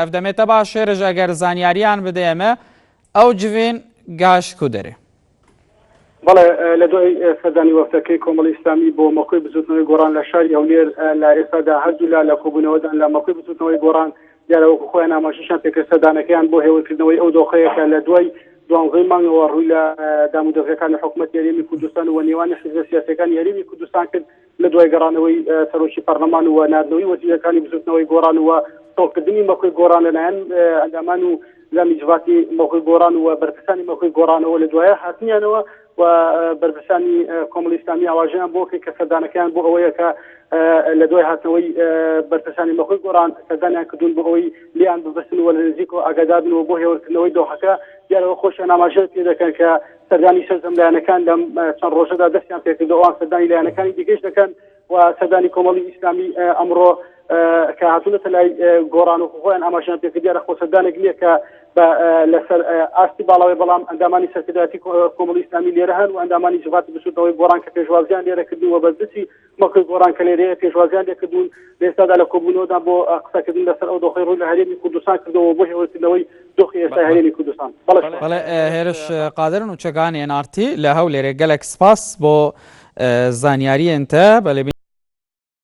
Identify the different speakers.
Speaker 1: ئەفدەمێتە باشێرەژ ئەگەر زانیاریان بدەیەمە ئەو جوێن گاش کودەرێ.
Speaker 2: بەڵێ لە دوای سەردانی وەفتەکەی کۆمەڵی ئیسلامی بۆ مەکوی بزوتنەوەی گۆڕان لە شاری هەولێر لە ئێستادا هەردوو لە کۆبوونەوەدان لە مەکوی بزوتنەوەی گۆڕان دیارەوەکو خۆیان ئاماژەیان پێکرد سەردانەکەیان بۆ هێوەکردنەوەی ئەو دۆخەیەکە لە دوای دوانزەی مانگەوە ڕووی لە دامودەفەکانی حکوومەت یاریمی کوردستان و نێوانی حیزبە سیاسیەکانی یاریمی کوردستان کرد لە دوای گەڕانەوەی سەرۆکی پەرلەمان و ناردنەوەی وەزیرەکانی بزوتنەوەی گۆڕان و تۆڵکردنی مەکوی گۆڕان لەلایەن ئەندامان و لە میجڤاتی مەکوی گۆڕان و بەرپرسانی مەکوی گۆڕانەوە لە دوایە هاتنیانەوە و بەرپرسانی کۆمەڵی ئیسلامی ئاواژیان بۆ کە سەردانەکەیان بۆ ئەوەیە کە لە دوای هاتنەوەی بەرپرسانی مەکوی گۆڕان سەردانیان کردوون بۆ ئەوەی لیان ببەستن و لە نزیک و ئاگاداربنەوە بۆ هێوەکردنەوەی دۆخەکە دیارەوە خۆشیان ئاماژە پێ دەکەن کە سەردانی سەرجەم لایەنەکان لەم چەند ڕۆژەدا دەستیان پێکردەوە ئەوان سەردانی لایەنەکانی دیکەش دەکەن و سەردانی کۆمەڵی ئیسلامی ئەمڕۆ کە هاتوونەتە لای گۆڕان و خۆیان ئاماژیان پێکرد دیارە خۆ سەردانێک نییە کە لەسەر ئاستی باڵاوی بەڵام ئەندامانی سەرکردایەتی کۆمەڵی ئیسلامی لێرە هەن و ئەندامانی جوڵاتی بچووتەوەی گۆڕان کە پێشوازیان لێرە کردووە بەرپرسی مەکوی گۆڕان کە لێرەیە پێشوازیان لێکردوون لە ئێستادا لە کۆبوونەوەدا بۆ قسەکردن لەسەر ئەو دۆخەی ڕووی لە هەرێمی کوردستان کردەوە بۆ هێوەکردنەوەی دۆخی ئێستای هەرێمی کوردستان.
Speaker 1: بەڵێ هێرش قادرن و چەکانی NRT لە هەولێرێ گەلێک سپاس بۆ زانیاریێنتە بەلێ